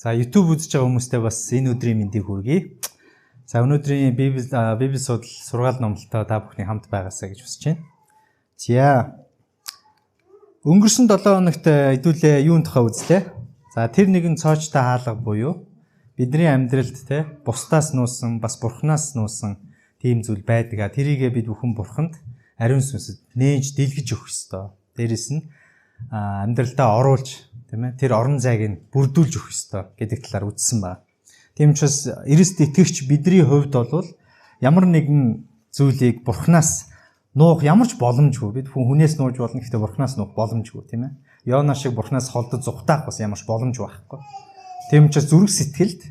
За YouTube үзэж байгаа хүмүүстээ бас энэ өдрийн мэндийг хүргэе. За өнөөдрийн Библи судал сургаал номлолтой та бүхний хамт байгаасаа гэж хүсэж байна. За өнгөрсөн 7 хоногт хэдүүлээ юун тухай үзлээ. За тэр нэгэн цоочтой хаалга буюу бидний амьдралд бусдаас нуусан бас бурхнаас нуусан тийм зүйл байдаг. Тэрийгээ бид бүхэн бурханд ариун сүнсэд нээж дэлгэж өгөх ёстой. Дээрэс нь амьдралдаа оруулж тийм ээ тэр орон зайг нь бүрдүүлж өгөх ёстой гэдэг талаар үзсэн байна. Тийм учраас Христ итгэгч бидний хувьд бол ямар нэгэн зүйлийг бурхнаас нуух ямар ч боломжгүй. Бид хүнээс нууж болно гэхдээ бурхнаас нуух боломжгүй тийм ээ. Йона шиг бурхнаас холдож зүхтаах бас ямар ч боломж байхгүй. Тийм учраас зүрх сэтгэлд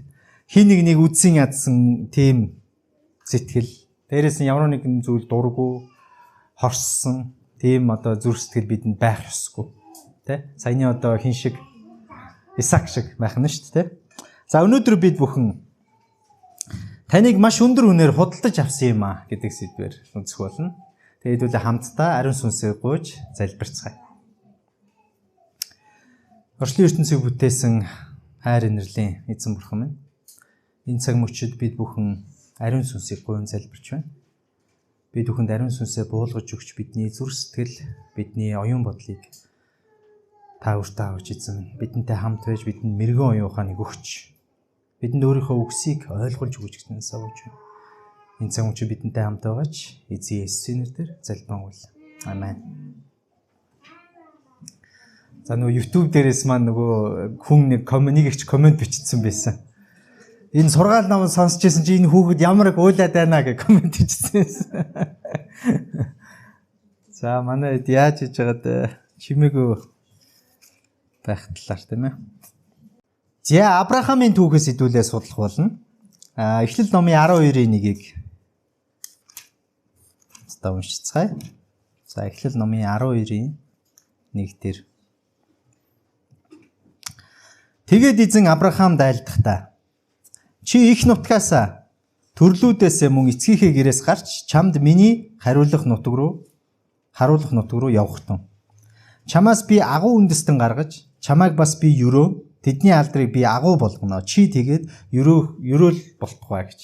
хин нэг үдсийн ядсан тийм сэтгэл дээрээс нь ямар нэгэн зүйл дургу хорссон тийм зүрх сэтгэл бидэнд байх ёсгүй. Саяны хин шиг Исаак шиг байх нь шүү дээ. За өнөөдөр бид бүхэн таныг маш өндөр үнээр худалдаж авсан юм а гэдэг сэдвээр үзэх болно. Тэгээд хэдүүлээ хамтдаа ариун сүнсээ гуйж залбирцгаая. Орчлын ертөнцийг бүтээсэн хайр инэрлийн эзэн бурхан минь. Энэ цаг мөчид бид бүхэн ариун сүнсийг гуйн залбирч байна. Бид бүхэнд ариун сүнсээ буулгаж өгч бидний зүрх сэтгэл, бидний оюун бодлыг та өөртөө авч эзэн бидэнтэй хамт байж бидэнд мэрэгэн оюун ухааныг өгч бидэнд өөрийнхөө үгсийг ойлгуулж өгч гэсэн савж байна. Энэ цаг мөчид бидэнтэй хамт байгаач эзэн Есүсийн нэрээр залбирanгуул. Амен. За YouTube дээрээс маань хүн нэг комент бичсэн байсан. Энэ сургаал намайг сонсч ирсэн чи энэ хүүхэд ямар их уйлаад байна гэж комент бичсэн. За манай яаж хийж байгаад чимээгүй байх талаар тийм ээ. За Авраамын түүхээс хэдүүлээ судлах болно. Эхлэл номын 12-ийн 1-ийг уншицгаая. За Эхлэл номын 12-ийн 1-дэр. Тэгээд эзэн Авраам дайлдахдаа чи их нутгаасаа төрлүүдээс мөн эцгийнхээ гэрээс гарч чамд миний харуулах нутаг руу явах тун. Чамаас би агуу үндэстэн гаргаж чамайг бас би өрөө тэдний алдрыг би агуу болгоно. Чи тэгээд өрөөл болтугай гэж.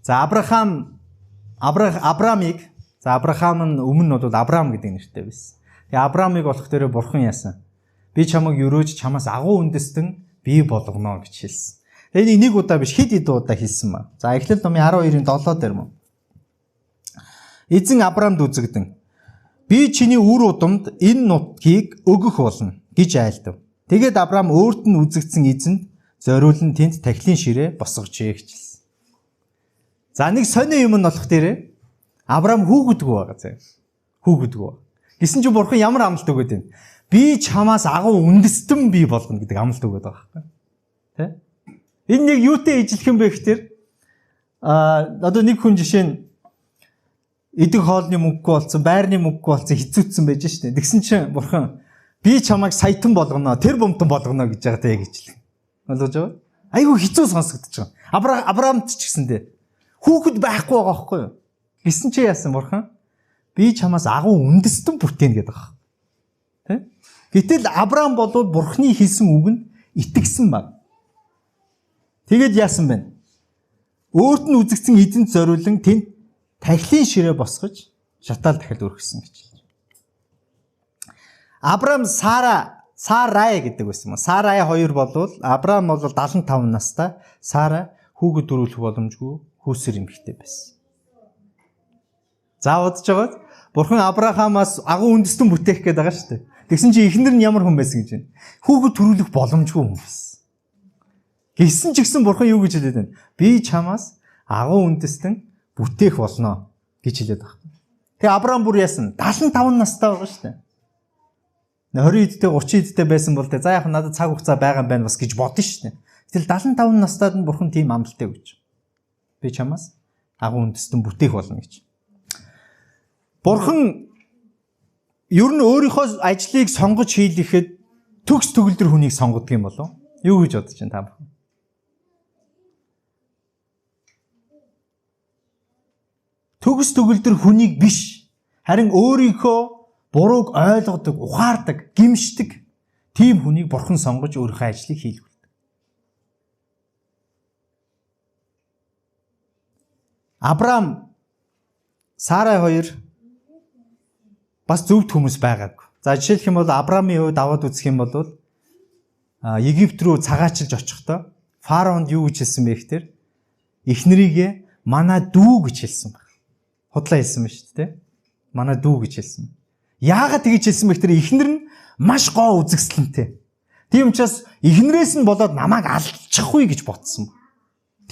За Авраам нь өмнө нь бол Авраам гэдэг нэртэй байсан. Тэгээ Авраамыг болох дээрээ бурхан яасан. Би чамайг өрөөж чамаас агуу үндэстэн бий болгоно гэж хэлсэн. Тэгээ нэг удаа биш хэд удаа хэлсэн ба. За Эхлэл номын 12-ийн 7 дээр мөн. Эзэн Авраамд үзэгдэн би чиний үр удамд энэ нутгийг өгөх болно гэж айлдав. Тэгээд Авраам өөрт нь үзэгдсэн эзэнд зориулн тэнд тахилын ширээ босгожээ гэж хэлсэн. За нэг сонио юм нь болох дээрээ Авраам хүүгдгүү байгаа зэ. Хүүгдгүү. Гэсэн чи бурхан ямар амлалт өгöd вэ? Би чамаас агуу үндэстэн бий болгоно гэдэг амлалт өгöd байгаа байхгүй. Тэ? Энэ нэг юутэй ижилхэн бэ гэхээр нэг хүн жишээ нь эдэг хоолны мөнгөгүй болсон, байрны мөнгөгүй болсон хэцүүцсэн байж штэ. Тэгсэн чинь бурхан би чамайг саятан болгоно, тэр бомтон болгоно гэж байгаа даа гэж хэлсэн. Ойлгож байгаа? Айгүй хэцүү сонсогдож байгаа. Авраамд ч гэсэндээ хүүхэд байхгүй байгаа байхгүй юу? Гэсэн чи яасан бурхан? Би чамаас агуу үндэстэн бүтээн гэдэг байгаа. Тэ? Гэтэл Авраам бол бурханы хэлсэн үгэнд итгэсэн баг. Тэгээд яасан бэ? Өөрт нь үзэгдсэн эзэнт зориулан тэнд тахилын ширээ босгож шатаал дахиад өргөсөн гэж хэлж байна. Авраам Сарай гэдэг байсан юм. Сарай хоёр болвол Авраам бол 75 настай, Сара хүүхэд төрүүлэх боломжгүй хүүсэр эмэгтэй байсан. За удаж байгаа. Бурхан Авраамаас агуу үндэстэн бүтээх гээд байгаа шүү дээ. Тэгсэн чи эхнэр нь ямар хүн байсан гэж байна. Хүүхэд төрүүлэх боломжгүй хүн байсан. Гэсэн ч гэсэн бурхан юу гэж хэлээд байна? Би чамаас агуу үндэстэн бүтээх болно гэж хэлээд байна. Тэгээ Авраам бүр яасан? 75 настай байгаа шүү дээ. 20 эдтэй 30 эдтэй байсан бол за яг надад цаг хугацаа байгаа юм байна бас гэж бодно шүү дээ. Гэтэл 75 настайд нь бурхан тийм амлалтай өгч. Би чамаас агуу үндэстэн бүтээх болно гэж. Бурхан ер нь өөрийнхөө ажлыг сонгож хийлгэхэд төгс төгөлдөр хүнийг сонгодог юм болов? Юу гэж бодож байна та бүхэн? Төгс төгөлдөр хүнийг биш харин өөрийнхөө бурууг ойлгодог, ухаардаг, гимшдэг Тийм хүнийг бурхан сонгож өөрийнхөө ажлыг хийлгүүлдэг. Авраам, Сара хоёр бас зөвхт хүмүүс байгаагүй. За жишээлх юм бол Авраамын хувьд аваад үзэх юм бол Египт рүү цагаачилж очихдоо фараонд юу гэж хэлсэн бэ гэхээр эхнэрийгээ манай дүү гэж хэлсэн баг. Худлаа хэлсэн ба шүү дээ. Манай дүү гэж хэлсэн. Яагаад тэгж хэлсэн бэ гэхээр эхнэр нь маш гоо үзэгсэлэнтэй. Тийм учраас эхнэрээс нь болоод намайг алчихгүй гэж ботсон.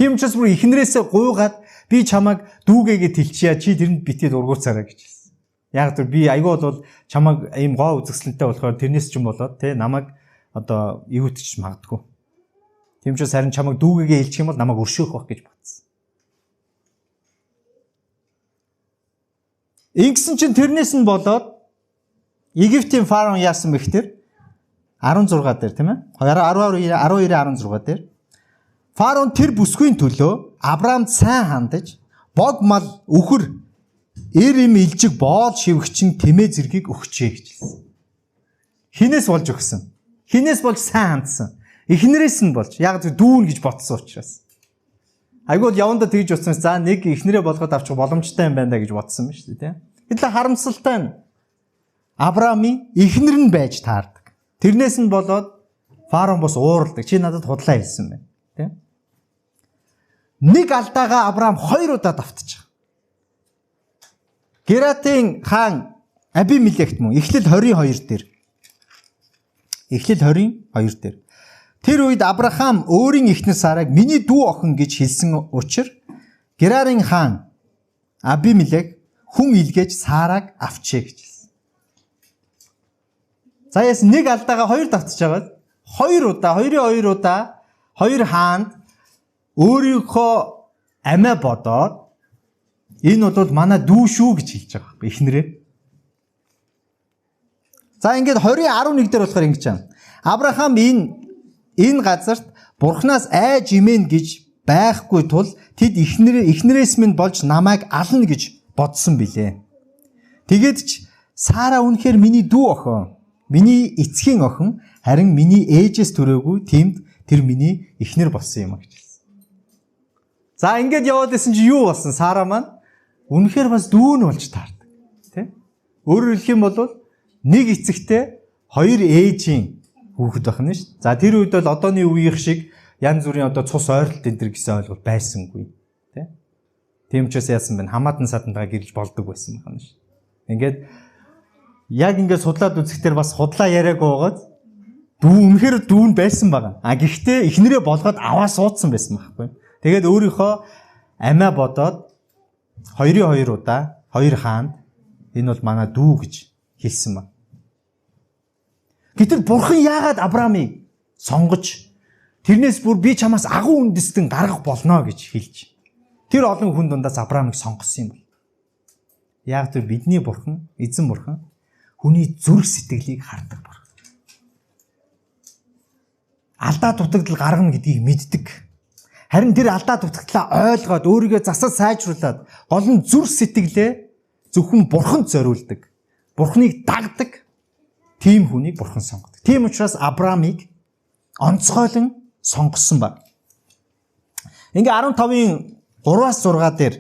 Тийм учраас бүр эхнэрээсээ гуйгаад би чамайг дүүгээгээ тэлчихье чи тэрэнд битээд ургууцаарай гэж хэлсэн. Яг тэр би айгүй бол чамайг ийм гоо үзэгсэлэнтэй болохоор тэрнээс ч юм болоод те намайг одоо ивэтч магадгүй. Тийм учраас харин чамайг дүүгээгээ хэлчих юм бол намайг өршөөх байх гэж бодсон. Ингэсэн чинь тэрнээс нь болоод Египтийн фараон яасан бэ гэхээр 16 дээр тийм ээ 12-16 дээр фараон тэр бүсгүй төлөө Авраамд сайн хандаж бод мал үхэр эрэм илжиг боол шивгчин тэмээ зэргийг өгчээ гэж хэлсэн. Хинээс болж өгсөн? Хинээс болж сайн хандсан? Эхнэрээс нь болж яг дүүн гэж ботсон учраас. Айгууд яванда тэгж утсан. За нэг эхнэрээ болгоод авчих боломжтой юм байна да гэж бодсон ба шүү дээ. Гэтэл харамсалтай нь Авраамын эхнэр нь байж таардаг. Тэрнээс нь болоод фараон бос ууралдаг. Чи надад худлаа хэлсэн байна. Тэ? Нэг алдаагаа Авраам 2 удаа давтчих. Гератын хаан Абимелехт мөн Эхлэл 22 дээр. Эхлэл 22 дээр. Тэр үед Авраам өөрийн эхнэр Сараг миний дүү охин гэж хэлсэн учраас Герарын хаан Абимелех хүн илгээж Сараг авчээ гэж хэлсэн. За яс нэг алдаагаа 2 давтаж байгаа. 2 удаа хоёр хаанд өөрийнхөө амиа бодоод энэ бол манай дүү шүү гэж хэлж байгаа юм эхнэрээ. За ингээд 20:11 дээр болохоор ингэж байна. Авраам энэ газарт Бурханаас айж имэн гэж байхгүй тул тэд эхнэрээс минь болж намайг ална гэж бодсон билээ. Тэгээд ч Сара үнэхээр миний дүү охин, миний эцгийн охин, харин миний ээжээс төрөөгүй тиймд тэр миний эхнэр болсон юм а гэж хэлсэн. За ингээд яваад исэн чи юу болсон? Сара маань үнэхээр бас дүү нь болж таардаг. Тэ? Өөрөөр хэлэх юм бол нэг эцэгтэй хоёр ээжийн хүүхэд байна шүү дээ. За тэр үед бол одооний үеийнх шиг янз бүрийн одоо цус ойролт энэ төр гэсэн ойлголт байсангүй. Тэ? Тийм ч яасан бэ? Хамаатан садантайгаа гэрэлж болдог байсан байна шүү. Ингээд яг ингээд судлаад үзэхдээ бас худлаа яриаг уугаад үнэхээр дүү нь байсан байгаа. А гэхдээ эхнэрээ болгоод аваа суудсан байсан байхгүй. Тэгээд өөрийнхөө амиа бодоод 2 удаа хоёр хаанд энэ бол манай дүү гэж хэлсэн ба. Гэтэл бурхан яагаад Авраамыг сонгож тэрнээс бүр би чамаас агуу үндэстэн гаргах болно гэж хэлж тэр олон хүн дундаас Авраамыг сонгосон юм бол. Яг тэр бидний бурхан, эзэн бурхан хүний зүрх сэтгэлийг хардаг бурхан. Алдаа дутагдал гаргана гэдгийг мэддэг. Харин тэр алдаа дутагдлаа ойлгоод өөрийгөө засаж сайжруулад гол нь зүрх сэтгэлээ зөвхөн бурханд зориулдаг. Бурханыг дагдаг. Тийм хүнийг бурхан сонгодог. Тийм учраас Авраамыг онцгойлон сонгосон баг. Ингээ 15-ын 3-6 дээр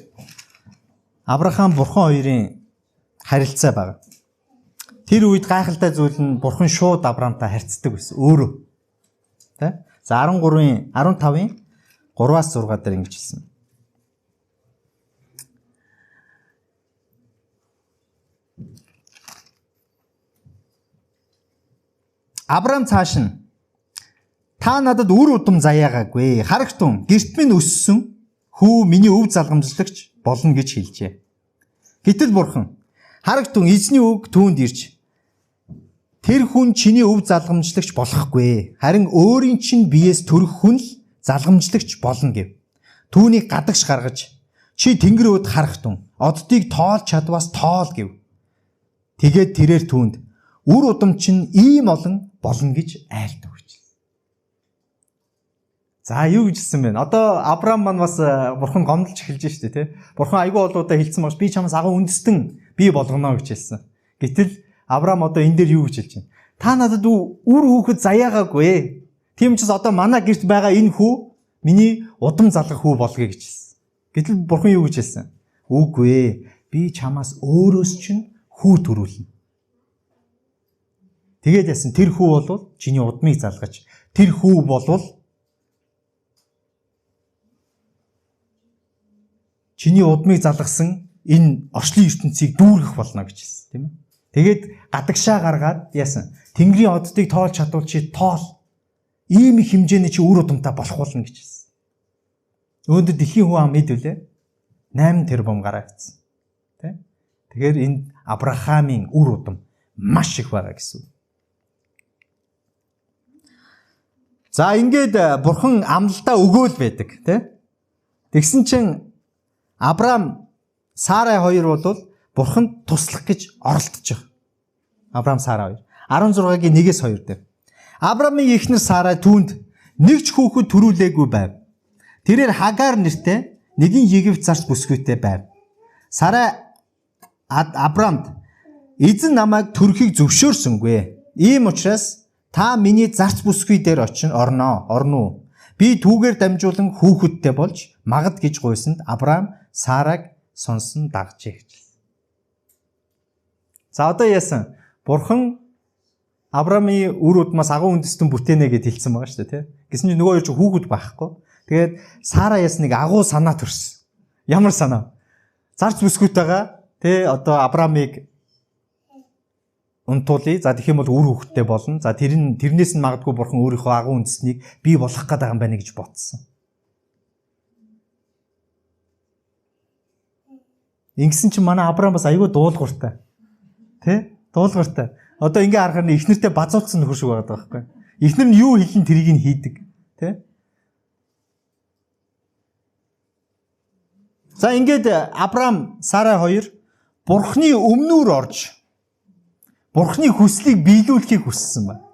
Авраам бурхан хоёрын харилцаа баг. Тэр үед гайхалтай зүйл нь бурхан шууд Авраамтай харьцдаг байсан. Өөрөө. Тэ? За 15-ын 3-6 дээр ингэж хэлсэн. Авраам цааш нь та надад үр удам заяагаагүй. Харагтун гэрт минь өссөн хүү миний өв залгамжлагч болно гэж хэлжээ. Гэтэл бурхан харагтун эзний үг түүнд ирж тэр хүн чиний өв залгамжлагч болохгүй. Харин өөрийн чинь биеэс төрөх хүн л залгамжлагч болно гэв. Түүнийг гадагш гаргаж чи тэнгэр өд харагтун оддыг тоолж чадвас тоол гэв. Тэгээд тэрээр түүнд үр удам чинь ийм олон болно гэж айлт өгч. За юу гэжсэн бэ? Одоо Авраам маань бас бурхан гомдолж эхэлж штэ тий. Бурхан айгүй олоодаа хэлсэн маш би чамаас агуу үндэстэн бий болгоно гэж хэлсэн. Гэтэл Авраам одоо энэ дээр юу гэж хэлж байна? та надад үр хүүхэд заяагаагүй. Тийм ч одоо манай гэрт байгаа энэ хүү миний удам залгах хүү болгоё гэж хэлсэн. Гэтэл бурхан юу гэж хэлсэн? Үгүй ээ. Би чамаас өөрөөс чинь хүү төрүүлнэ. Тэгээд яасан тэр хүү бол чиний удмыг залгаж, тэр хүү бол чиний удмыг залгасан энэ орчлын ертөнцийг дүүргэх болно гэж хэлсэн, тийм ээ. Тэгээд гадагшаа гаргаад яасан? Тэнгэрийн оддыг тоолж чадвал чи тоол. Ийм их хэмжээний чи үр удамтай болох болно гэж хэлсэн. Өөдөө дэлхийн хүн ам мэдвүлээ 8 тэрбум гараа гэсэн. Тэ? Тэгэхээр энд Авраамийн үр удам маш их байгаа гэсэн. За ингээд бурхан амлалтаа өгөөл байдаг, тэ? Тэгсэн чинь Авраам, Сарай хоёр бол бурханд туслах гэж оролдож байгаа. Авраам, Сарай хоёр. 16-гийн 1-ээс 2 дээр. Авраамын эхнэр Сарай түүнд нэг ч хүүхэд төрүүлээгүй байв. Тэрээр Хагаар нэртэй нэгэн Египт зарц бүсгүйтэй байв. Сарай Авраамд эзэн намайг төрөхийг зөвшөөрсөнгүй. Ийм учраас та миний зарц бүсгүй дээр орно уу? Би түүгээр дамжуулан хүүхэдтэй болж магад гэж гуйсанд Авраам Сарайг сонсон дагжээ гэж. За одоо яасан? Бурхан Авраамын үр удмаас агуу үндэстэн бүтээнэ гэж хэлсэн байгаа шүү дээ, тий? Гэсэн чинь нөгөө хоёр ч хүүхэд байхгүй. Тэгээд Сара яасан нэг агуу санаа төрсөн. Ямар санаа? Зарц бүсгүйтэйгээ тий одоо Авраамыг унтуулъя. За тэгэх юм бол үр хүүхэдтэй болно. За тэрнээс нь магадгүй бурхан өөрийнхөө агуу үндэстнийг бий болгох гээд байгаа юм байна гэж бодсон. Ингэсэн чинь манай Авраам бас айгүй дуулууртай. Тэ? Дуулууртай. Одоо ингээ харахаар эхнэртэй базуулсан нөхөр шиг байгаа байхгүй. Эхнэр нь юу хэлэн тэрийг нь хийдэг. Тэ? За ингээд Авраам, Сарай хоёр бурхны өмнөр орж бурхны хүслийг биелүүлэхийг хүссэн байна.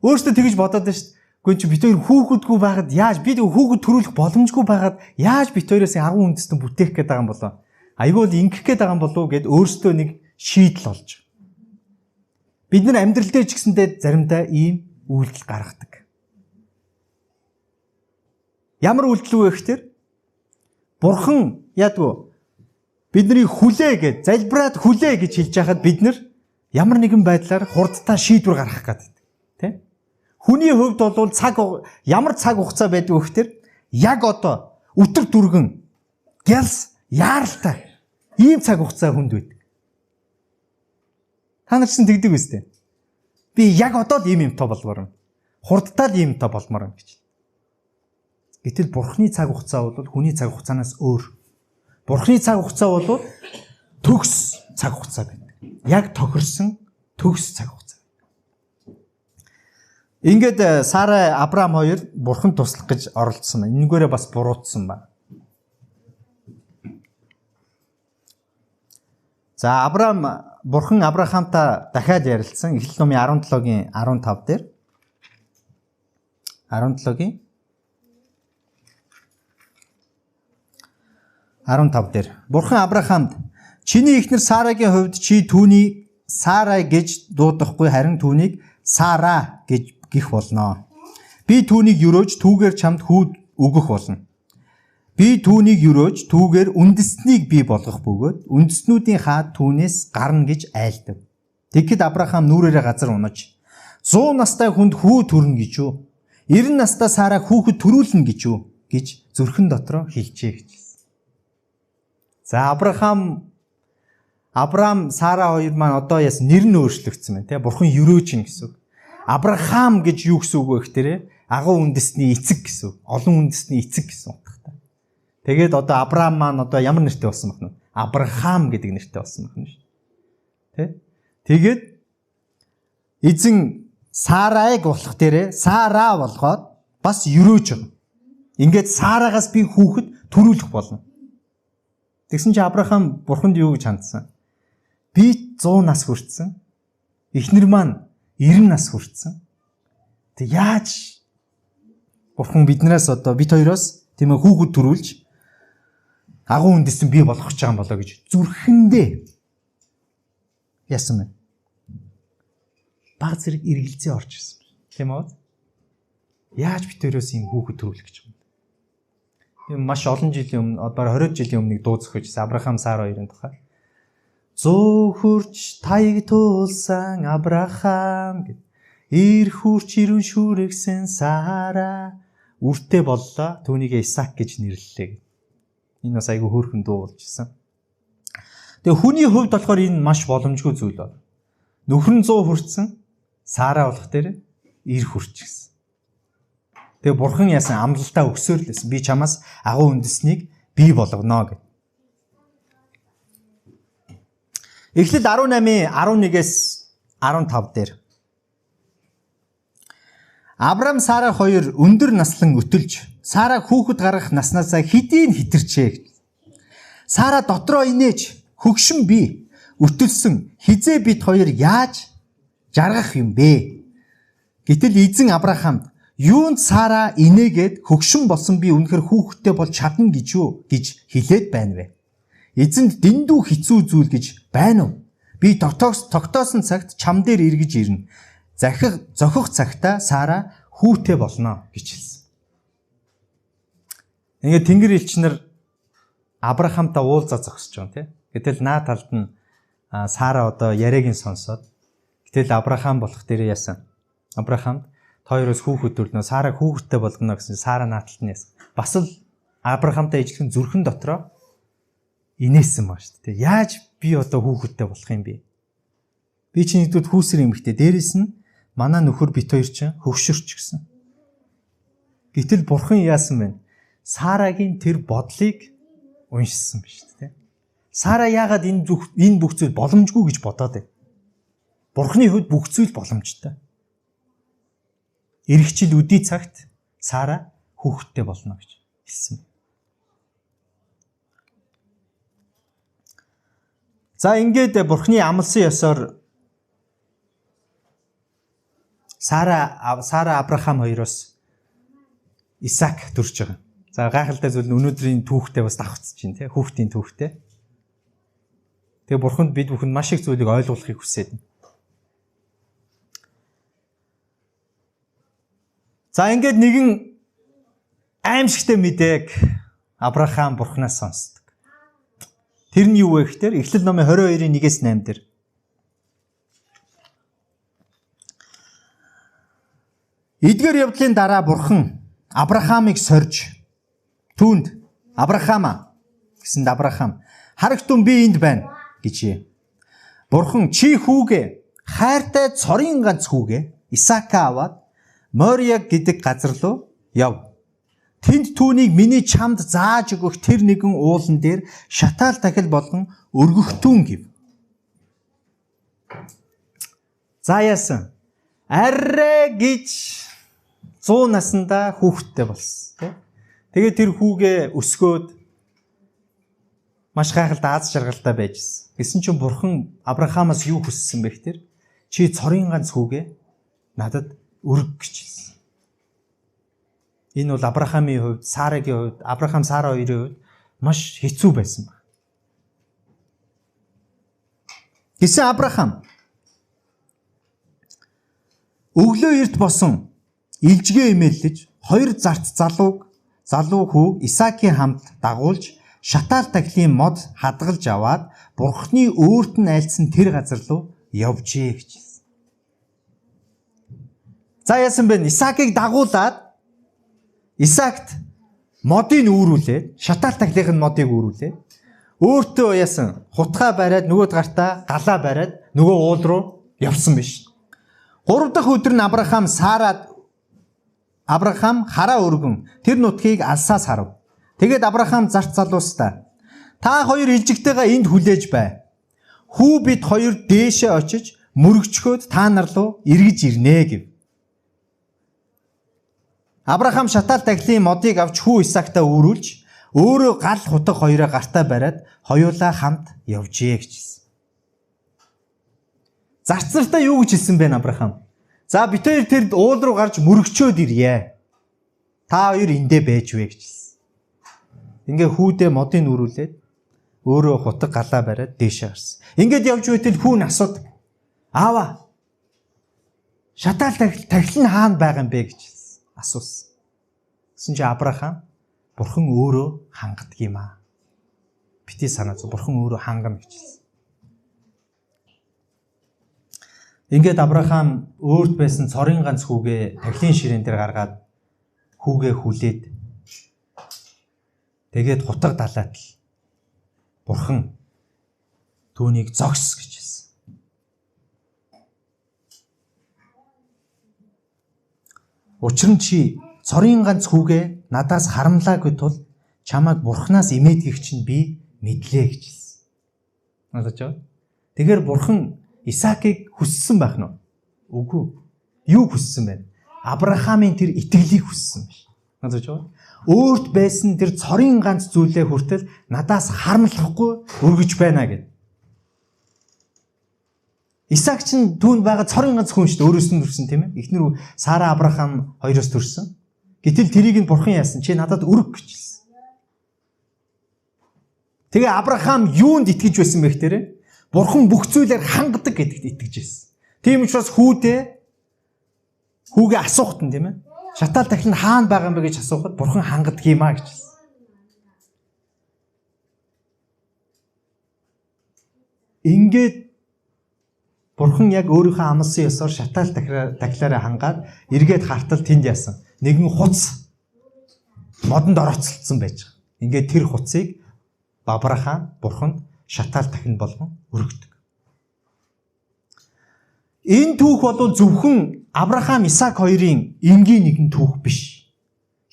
Өөрөөсөө тэгж бодоод байна шүү дээ. Гэхдээ чи бид хоёр хүүхэдгүй байгаад яаж бид хүүхэд төрүүлэх боломжгүй байгаад яаж бид хоёроос агуу үндэстэн бүтээх гээд байгаа юм болоо. Айгүй л ингэх гээд байгаа юм болов гэд өөрөөсөө нэг шийдэл олж. Бид нар амьдрал дээр ч гэсэндээ заримдаа ийм үйлдэл гаргадаг. Ямар үйлдэл вэ гэхээр бурхан яадгүй бидний хүлээ гэж залбираад хүлээ гэж хэлж байхад бид нар ямар нэгэн байдлаар хурдтай шийдвэр гаргах гэдэг. Тэ? Хүний хувьд бол ямар цаг хугацаа байдаг вэ гэхээр яг одоо өтөр дүргэн гялс яаралтай ийм цаг хугацаа хүнд байдаг. Та нар ч тэгдэг үстэй. Би яг одоо л ийм юмтай болмоор. Хурдтай л иймтэй болмоор гэж. Гэтэл бурхны цаг хугацаа бол хүний цаг хугацаанаас өөр. Бурхны цаг хугацаа бол төгс цаг хугацаа байдаг. Яг тохирсон төгс цаг хугацаа. Ингээд Сарай, Авраам хоёр бурханд туслах гэж оролдсон байна. Энэгээрээ бас буруутсан байна. За бурхан Авраамтай дахиад ярилцсан. Эхлэл номын 17-гийн 15 дээр. 17-гийн 15 дээр. Бурхан Авраамд чиний эхнэр Сарайгийн хувьд чи түүнийг Сарай гэж дуудахгүй харин түүнийг Сара гэж гих болно. Би түүнийг өрөөж түүгээр чамд хүү өгөх болно. Би түүнийг өрөөж түүгээр үндэстнийг бий болгох бөгөөд үндэстнүүдийн хаад түүнээс гарна гэж айлдав. Тэгэхэд Авраам нүрээрээ газар унаж 100 настай хүнд хүү төрнө гэж юу? 90 настай Сара хүүхэд төрүүлнэ гэж юу? Гэж зүрхэн дотроо хэлжээ гэж. За Авраам, Сара хоёр маань одоо яс нэр нь өөрчлөгдсөн байна, тий? Бурхан өрөөж ин гэсэн. Авраам гэж юу гэсэн үг вэ гэхээр агуу үндэстний эцэг гэсэн. Олон үндэстний эцэг гэсэн утгатай. Тэгээд одоо Авраам маань одоо ямар нэртэй болсон бэ? Авраам гэдэг нэртэй болсон байна шүү. Тэ? Тэгээд эзэн Сарайг болох дээрээ Сара болгоод бас өрөөж байгаа. Ингээд Сарагаас би хүүхэд төрүүлэх болно. Тэгсэн чинь Авраам бурханд юу гэж хандсан? Би 100 нас хүрсэн. Эхнэр маань 90 нас хүрсэн. Тэг яаж бурхан биднээс одоо бид хоёроос тийм ээ хүүхэд төрүүлж агуу үндэстэн бий болгох гэж байгаа юм болоо гэж зүрхэндээ яасан бэ? баг зэрэг эргэлзээ орж ирсэн. Тийм үү? Яаж битээрээс ийм хүүхэд төрүүлэх гэж юм. Тийм маш олон жилийн өмнө, бараг 20 жилийн өмнө дуу зохиож Авраам Сара хоёрын тухай. Зөөхөрч таяг туулсан Авраам гэд. Ир хурч ирүүн шүрэгсэн Сара үртэй боллоо. Түүнийг Исаак гэж нэрлэлээ. Энэ бас айгүй хөөрхөн дуу болж ирсэн. Тэгээ хүний хувьд болохоор энэ маш боломжгүй зүйл байна. Нөхөр нь 100 хүрсэн, Сара болох дээр ир хүрч гисэн. Тэгээ бурхан яасан амлалтаа өгсөөр л байсан. Би чамаас агуу үндэснийг бий болгоно гэв. Эхлэл 18-ийн 11-ээс 15 дээр. Авраам Сара хоёр өндөр наслан өтөлж, Сара хүүхэд гаргах наснаасаа хэдийн хитэрчээ. Сара дотроо инээж хөгшин би өтөлсөн хизээ бид хоёр яаж жаргах юм бэ? Гэтэл эзэн Авраамд юунд Сара инээгээд хөгшин болсон би үнэхэр хүүхэдтэй болж чадна гэж хэлээд байна вэ? Эзэнд дэндүү хэцүү зүйл гэж байна уу? Би тогтоосон цагт чам дээр эргэж ирнэ. Зохих цагта Сара хүүтэй болно гэж хэлсэн. Ингээд Тэнгэр элчнэр Авраамтай уулзаа зогсож байгаа тийм. Гэтэл наа талд нь Сара одоо яриагийн сонсоод гэтэл Авраам болох дээр яасан. Авраамд хоёроос хүүхэд төрнө. Сара хүүхэдтэй болгоно гэсэн Сара наа талд нь яасан. Бас л Авраамтай ижилхэн зүрхэн дотроо инээсэн ба шүү дээ. Яаж би одоо хүүхэдтэй болох юм бэ? Би чинь нэгдүгээр хүүсэр эмэгтэй. Дээрээс нь манай нөхөр бит хоёр чинь хөвшөрч гисэн. Гэтэл бурхан яасан бэ? Сарагийн тэр бодлыг уншсан ба шүү дээ. Сара яагаад энэ бүх зүйл боломжгүй гэж бодоод байна? Бурханы хувьд бүх зүйл боломжтой. Ирэх жил үдий цагт Сара хүүхэдтэй болно гэж хэлсэн. За ингээд бурханы амласан ёсоор Сара Авраам хоёроос Исаак төрж байгаа. За гайхалтай зүйл нь өнөөдрийн түүхтэй бас давхцж байна тий. Хүүхдийн түүхтэй. Тэгээ бурханд бид бүхэн маш их зүйлийг ойлгуулахыг хүсээд байна. За ингээд нэгэн аимшигтай мэдээг Авраам бурхнаас сонсдог. Тэр нь юу вэ гэхээр Эхлэл номын 22-ийн 1-ээс 8 дээр. Эдгээр явдлын дараа бурхан Авраамыг сорж түүнд Авраамаа гэсэнд Авраам харагтун би энд байна гэжээ. Бурхан чи хүүгээ хайртай цорын ганц хүүгээ Исаакаа аваад Мория гэдэг газар руу яв. Тэнд түүнийг миний чамд зааж өгөх тэр нэгэн уулан дээр шатаал дахил болгон өргөхтүүн гэв. За яасан. Аррэ гэж 100 наснда хүүхэдтэй болсон. Тэгээд тэр хүүгээ өсгөөд маш гайхалтай аз жаргалтай байжсэн. Гэсэн чинь бурхан Авраамаас юу хүссэн бэ гэхээр чи цорын ганц хүүгээ надад өрг гэж хэлсэн. Энэ бол Авраамийн хувьд, Сарагийн хувьд, Авраам Сара хоёрын хувьд маш хэцүү байсан баг. Гэсэн Авраам өглөө эрт босон илжгээ эмээллэж хоёр зарц залуу хүү Исаакийн хамт дагуулж шатаал тахилын мод хадгалж аваад бурхны өөрт нь айлцсан тэр газар руу явжээ гэж хэлсэн. За яасан бэ? Исаакийг дагуулад Исаакт модыг үүрүүлээд шатаал тахилын модыг үүрүүлээд өөртөө яасан хутгаа бариад нөгөө гартаа галаа бариад нөгөө уул руу явсан биш. 3 дахь өдөр нь Авраам хараа өргөн тэр нутгийг алсаас харав. Тэгээд Авраам зарц залуустаа та хоёр илжигтэйгээ энд хүлээж бай. Хүү бид хоёр дээшээ очиж мөрөгчхөөд та нар руу эргэж ирнэ гэв. Авраам шатаал тахилын модыг авч хүү Исаактаа үүрүүлж өөрөө гал хутга хоёроо гартаа бариад хоёулаа хамт явжээ гэж хэлсэн. Зарц нартаа юу гэж хэлсэн бэ Авраам? За бид хоёр тэр уул руу гарч мөрөгчөөд ирье. Та хоёр эндээ байж вэ гэж хэлсэн. Ингээ хүүдээ модыг нүрүүлээд өөрөө хутга галаа бариад дээшээ гарсан. Ингээд явж байтэл хүү нь асуудаг. Аава. Шатаал тахил нь хаана байгаа юм бэ гэж асуусан. Гэсэн чи Авраам Бурхан өөрөө хангадаг юм аа. Бити санаа зү Бурхан өөрөө хангана гэж хэлсэн. Ингээд Авраам өөрт байсан цорын ганц хүүгээ тахилын ширээн дээр гаргаад хүүгээ хүлээд тэгээд хутга далаад л Бурхан түүнийг зогс гэж хэлсэн. Учир нь чи цорын ганц хүүгээ надаас харамлаагүй тул чамайг Бурханаас имээдгийх чинь би мэдлээ гэж хэлсэн. Ойлгож байна? Тэгэхээр Бурхан Исаакийг хүссэн байх нь уу? Үгүй. Юу хүссэн бэ? Авраамийн тэр итгэлийг хүссэн биш. Ойлгож байна? Өөрт байсан тэр цорын ганц зүйлээ хүртэл надаас харамлахгүй өргөж байна гэд. Исаак чинь түүнд байгаа цорын ганц хүн шүү дээ. Өөрөөс нь төрсөн тийм ээ. Эхнэр Сара Авраам хоёроос төрсөн. Гэтэл тэрийг нь Бурхан яасан? Чи надад өрг гэж хэлсэн. Тэгээ Авраам юунд итгэж байсан бэ гэхээр Бурхан бүх зүйлээр хангадаг гэдэгт итгэж байсан. Тийм учраас хүүгээ асуухт нь тийм ээ. Шатаал тахил нь хаана байгаа юм бэ гэж асуухад Бурхан хангадаг юм а гэж хэлсэн. Ингээд Бурхан яг өөрийнхөө амлсан ёсоор шатаал тахилаараа хангаад эргээд хартал тэнд яасан. Нэгэн хуц модонд орооцолцсон байж байгаа. Ингээд тэр хуцыг Авраам Бурханд шатаал тахил болгон өргөдөг. Энэ түүх бол зөвхөн Авраам Исаак хоёрын энгийн нэгэн түүх биш.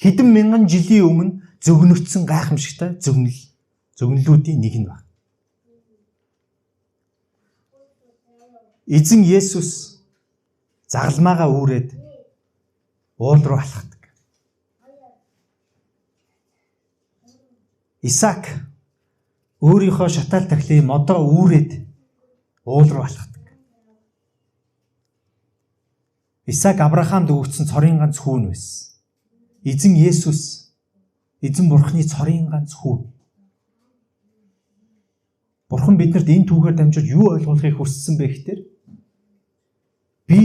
Хэдэн мянган жилийн өмнө зөгнөгдсөн гайхамшигтай зөгнөлүүдийн нэг нь байна. Эзэн Есүс загалмаагаа үүрээд уул руу алхдаг. Исаак өөрийнхөө шатаал тахилын модоо үүрээд уул руу алхдаг. Исаак Авраамд өгөгдсөн цорын ганц хүүн байсан. Эзэн Есүс эзэн Бурханы цорын ганц хүүн. Бурхан биднэрт энэ түүхээр дамжуулж юу ойлгуулахыг хүссэн бэ гэхээр би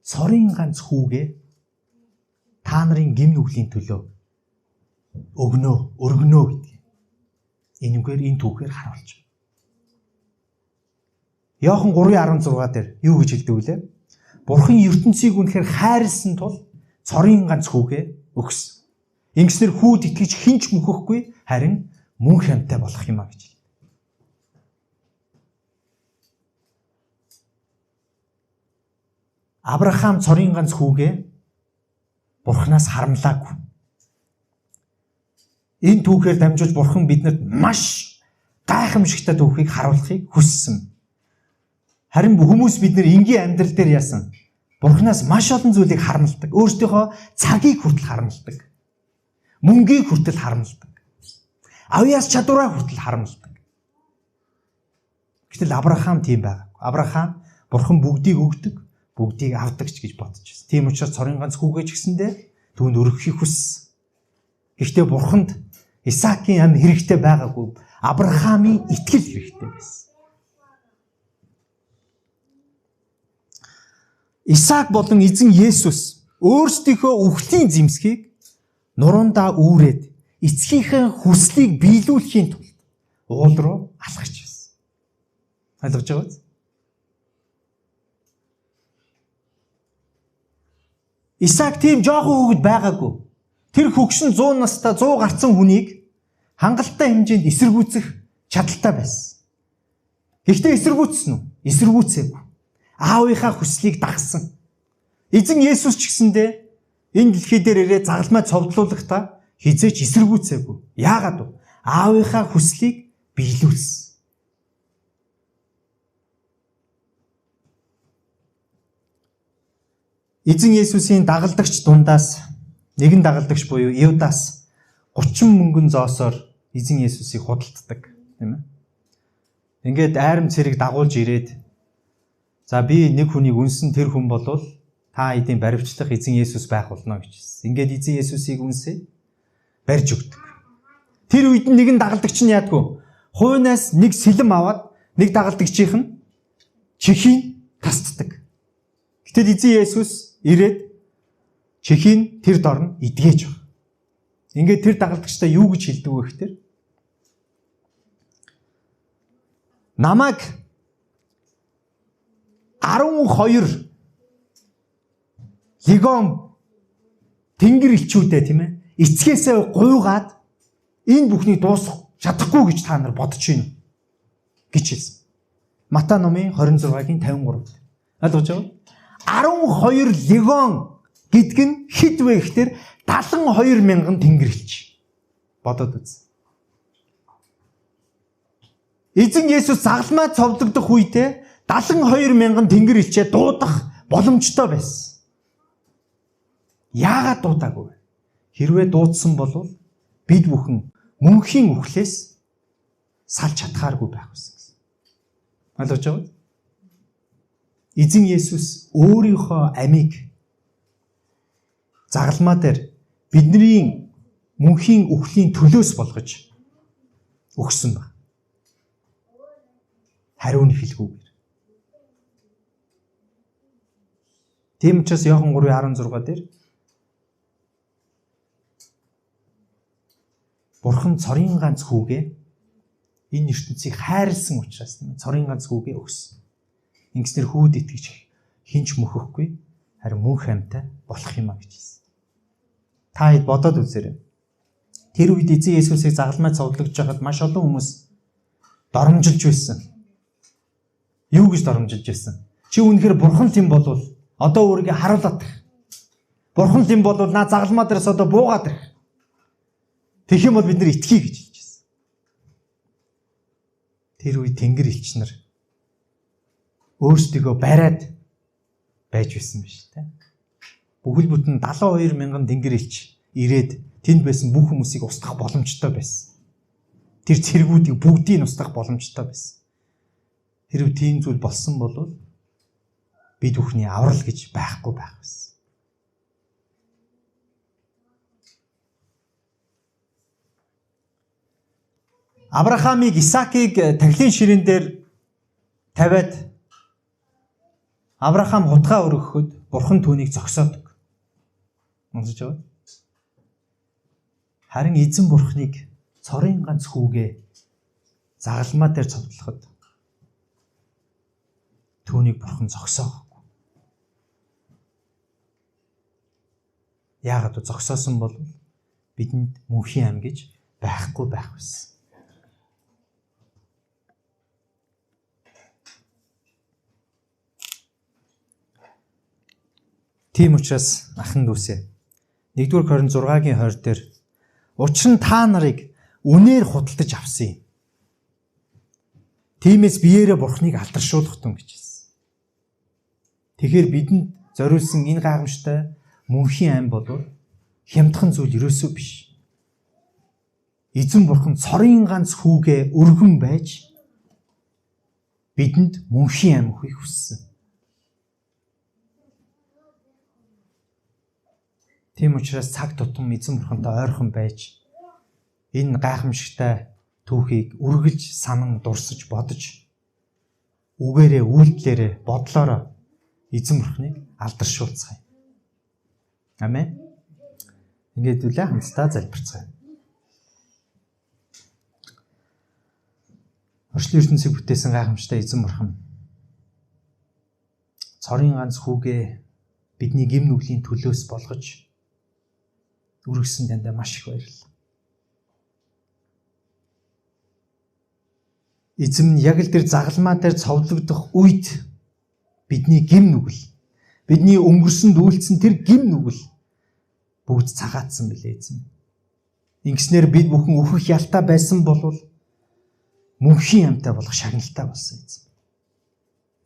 цорын ганц хүүгээ та нарын гим нүглийн төлөө өргөнөө гэдэг. Энэгээр энэ түүхээр харуулж байна. Иохан 3:16 дээр юу гэж хэлдэг вүлээ? Бурхан ертөнцийг үнэхээр хайрлсан тул цорын ганц хүүгээ өгсөн. Ингэснээр хүүд итгэж хинч мөхөхгүй харин мөн хянтай болох юм а гэж. Авраам цорын ганц хүүгээ Бурханаас харамлаагүй. Энэ түүхээр дамжуулж Бурхан бидэнд маш гайхамшигтай түүхийг харуулахыг хүссэн. Харин хүмүүс бид нар энгийн амьдрал дээр яасан? Бурханаас маш олон зүйлийг харамлдаг. Өөрсдийнхөө цагийг хүртэл харамлдаг. Мөнгийг хүртэл харамлдаг. Авьяас чадвараа хүртэл харамлдаг. Гэтэл Авраам тийм байгаагүй. Авраам Бурхан бүгдийг өгдөг, бүгдийг авдагч гэж бодож байсан. Тийм учраас цорын ганц хүүгээ ч гэсэндээ түүнд өргөхийг хүссэн. Гэхдээ Бурханд Исаакийн ам хэрэгтэй байгаагүй. Авраамийн итгэл хэрэгтэй байсан. Исаак болон эзэн Есүс өөрсдийнхөө үхлийн зэмсгийг нуруундаа үүрээд эцгийнхээ хүслийг биелүүлэхийн тулд уул руу алхаж байсан. Ойлгож байгаа биз? Исаак тийм жоохон хүүхэд байгаагүй. Тэр хөгшин 100 настай 100 гарсан хүнийг хангалттай хэмжээнд эсэргүүцэх чадaltaй байсан. Гэхдээ эсэргүүцсэн үү? Эсэргүүцээгүй. Аавынхаа хүслийг дагсан. Эзэн Есүс ч гэсэндээ энэ дэлхий дээр ирээ загалмай цовдлуулахдаа хизээч эсэргүүцээгүй. Яагаад вэ? Аавынхаа хүслийг биелүүлсэн. Эзэн Есүсийн дагалдагч дундаас нэгэн дагалдагч буюу Иудас 30 мөнгөн зоосоор эзэн Есүсийг худалддаг, тийм ээ. Ингээд айрам цэрэг дагуулж ирээд за би нэг хүнийг үнсэн тэр хүн болвол та эдийн баривчлах эзэн Есүс байх болно гэж хэлсэн. Ингээд эзэн Есүсийг үнсээ барьж өгдөг. Тэр үед нэгэн дагалдагч нь яадгүй. Хуйнаас нэг сэлэм аваад нэг дагалдагчийн чихийг тасддаг. Гэтэл эзэн Есүс ирээд чихийг тэр дорн идгээж баг. Ингээд тэр дагалдагчтай юу гэж хэлдэг вэ гэхээр намайг 12 легон тэнгэр элчүүдээ тийм ээ эцгээсээ гуйгаад энэ бүхнийг дуусгах чадахгүй гэж та нар бодож байна гэж хэлсэн. Матай номын 26-гийн 53. Ойлгож байгаа? 12 легон гэдг нь хэд вэ гэхээр 72,000 тэнгэр элч. Бодоод үз. Эзэн Есүс загалмай цовдлогдох үедээ 72,000 тэнгэр элчээ дуудах боломжтой байсан. Яагаад дуудаагүй вэ? Хэрвээ дуудсан бол бид бүхэн мөнхийн үхлээс салж чадхааргүй байх байсан гэсэн. Ойлгож байгаа үү? Эзэн Есүс өөрийнхөө амийг загалмаа дээр бидний мөнхийн үхлийн төлөөс болгож өгсөн ба. Хариу нь хэлгүйгээр. Тийм учраас Иохан 3:16 дээр Бурхан цорын ганц хүүгээ энэ ертөнцийг хайрлсан учраас цорын ганц хүүгээ өгсөн. Ингэснээр хүүд итгэж хинч мөхөхгүй харин мөнх амьтаа болох юм а гэж хэлсэн. Та хэд бодоод үзээрэй. Тэр үед эзэн Есүсийг загалмай цовдлогдож байхад маш олон хүмүүс доромжилж байсан. Юу гэж доромжилж байсан? Чи үнэхээр Бурхан тийм болвол одоо өөрийгөө харуулдаг. Бурхан тийм болвол наа загалмаа дээрээс одоо буугаад ирэх. Тэгэх юм бол бид нар итгэе гэж хэлж байсан. Тэр үед тэнгэр элч нар өөрсдийгөө бариад байж байсан биш үү? Бүхэл бүтэн 72,000 тэнгэр элч ирээд тэнд байсан бүх хүмүүсийг устгах боломжтой байсан. Тэр цэргүүдийг бүгдийг устгах боломжтой байсан. Хэрвээ тийм зүйл болсон бол бид бүхний аврал гэж байхгүй байх байсан. Авраамыг, Исаакийг тахилын ширээн дээр тавиад Авраам хутгаа өргөхөд Бурхан түүнийг зогсоодог. Унсаж байгаа. Харин эзэн Бурханыг цорын ганц хүүгээ загалмаа дээр цовдлоход түүнийг Бурхан зогсоохгүй. Яагаад зогсоосон бол бидэнд мөнхийн ам гэж байхгүй байх байсан. Тийм учраас ахын дүүсээ 1-р Коринт 6-гийн 20 дээр учир нь та нарыг үнээр худалдаж авсан юм. Тиймээс биеэрээ Бурхныг алдаршуулах тун гэж хэлсэн. Тэгэхээр бидэнд зориулсан энэ гайхамшигтай мөнхийн ам бол хямдхан зүйл ерөөсөө биш. Эзэн Бурхан цорын ганц хүүгээ өргөн байж бидэнд мөнхийн ам өгөхийг хүссэн. Тийм учраас цаг тутам эзэн Бурхантай ойрхон байж энэ гайхамшигтай түүхийг үргэлж санан дурсаж бодож үгээрээ үйлдэлээрээ бодлороо эзэн Бурханыг алдаршуулцгаая. Амен. Ингээд үлээ хамтдаа залбирцгаая. Орчлын ертөнцийг бүтээсэн гайхамшигтай эзэн Бурхан цорын ганц хүүгээ бидний гэм нүглийн төлөөс болгож үргэсэн танд маш их баярлалаа. Эзэм нь яг л тэр загалмаа дээр цовдлогдох үед бидний гэм нүгэл, бидний өнгөрсөнд үйлцсэн тэр гэм нүгэл бүгд цагаатсан билээ эзэм. Ингэснээр бид бүхэн өөхөх ялтай байсан бол мөнхийн амьтаа болох шагналтай болсон эзэм.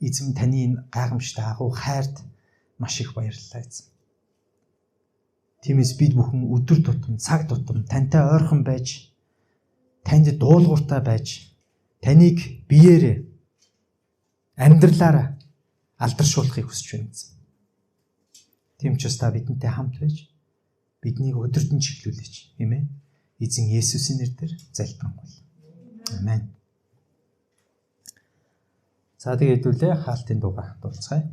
Эзэм таны энэ гайхамшигтай агуу хайрт маш их баярлалаа эзэм. Тиймээс бид бүхэн өдөр тутам, цаг тутам тантай ойрхон байж, танд дуулууртай байж, таныг биеэрээ амьдралаараа алдаршуулахыг хүсэж байна. Тийм ч та бидэнтэй хамт байж, биднийг өдөртөн чиглүүлээч, тийм ээ. Эзэн Есүсийн нэрээр залбирanгуй. Амен. За тэгээд үлээ хаалтын дуугаа дуулцгаая.